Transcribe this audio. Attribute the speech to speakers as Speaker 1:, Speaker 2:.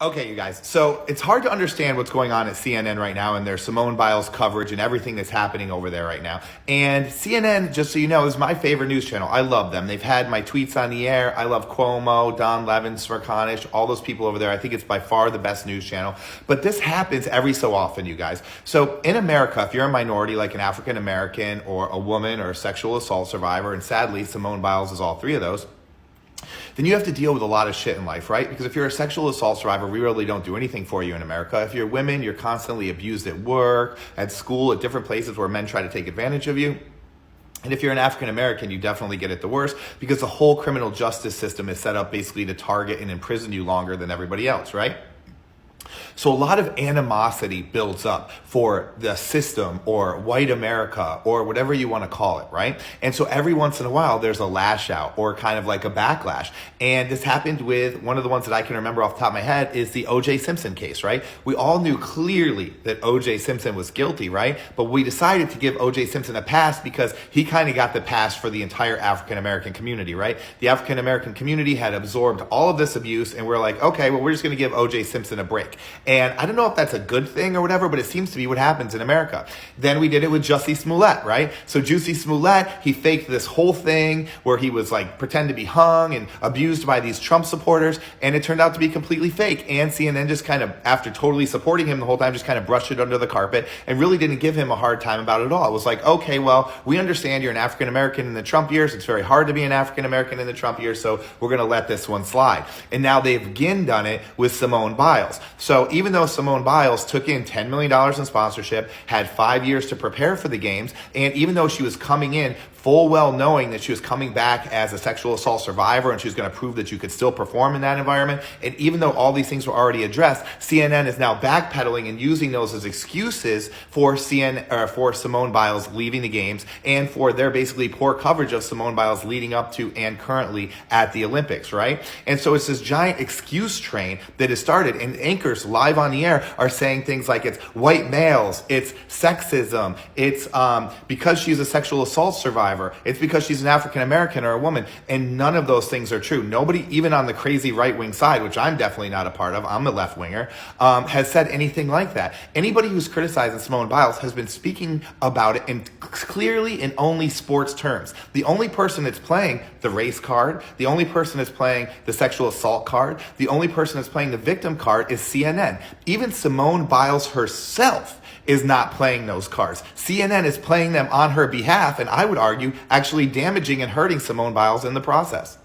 Speaker 1: Okay, you guys. So it's hard to understand what's going on at CNN right now and their Simone Biles coverage and everything that's happening over there right now. And CNN, just so you know, is my favorite news channel. I love them. They've had my tweets on the air. I love Cuomo, Don Levin, Smerconish, all those people over there. I think it's by far the best news channel. But this happens every so often, you guys. So in America, if you're a minority like an African American or a woman or a sexual assault survivor, and sadly Simone Biles is all three of those, then you have to deal with a lot of shit in life, right? Because if you're a sexual assault survivor, we really don't do anything for you in America. If you're women, you're constantly abused at work, at school, at different places where men try to take advantage of you. And if you're an African American, you definitely get it the worst because the whole criminal justice system is set up basically to target and imprison you longer than everybody else, right? So a lot of animosity builds up for the system or white America or whatever you want to call it, right? And so every once in a while, there's a lash out or kind of like a backlash. And this happened with one of the ones that I can remember off the top of my head is the O.J. Simpson case, right? We all knew clearly that O.J. Simpson was guilty, right? But we decided to give O.J. Simpson a pass because he kind of got the pass for the entire African American community, right? The African American community had absorbed all of this abuse and we're like, okay, well, we're just going to give O.J. Simpson a break. And I don't know if that's a good thing or whatever, but it seems to be what happens in America. Then we did it with Jussie Smollett, right? So Jussie Smollett, he faked this whole thing where he was like pretend to be hung and abused by these Trump supporters, and it turned out to be completely fake. And CNN just kind of, after totally supporting him the whole time, just kind of brushed it under the carpet and really didn't give him a hard time about it at all. It was like, okay, well, we understand you're an African American in the Trump years. It's very hard to be an African American in the Trump years, so we're going to let this one slide. And now they've again done it with Simone Biles. So even though Simone Biles took in $10 million in sponsorship, had 5 years to prepare for the games, and even though she was coming in full well knowing that she was coming back as a sexual assault survivor and she was going to prove that you could still perform in that environment, and even though all these things were already addressed, CNN is now backpedaling and using those as excuses for for Simone Biles leaving the games and for their basically poor coverage of Simone Biles leading up to and currently at the Olympics, right? And so it's this giant excuse train that has started, and anchors live on the air are saying things like it's white males, it's sexism, it's because she's a sexual assault survivor, it's because she's an African American or a woman, and none of those things are true. Nobody, even on the crazy right-wing side, which I'm definitely not a part of, I'm a left-winger, has said anything like that. Anybody who's criticizing Simone Biles has been speaking about it in clearly in only sports terms. The only person that's playing the race card, the only person that's playing the sexual assault card, the only person that's playing the victim card is CNN. Even Simone Biles herself is not playing those cards. CNN is playing them on her behalf, and I would argue actually damaging and hurting Simone Biles in the process.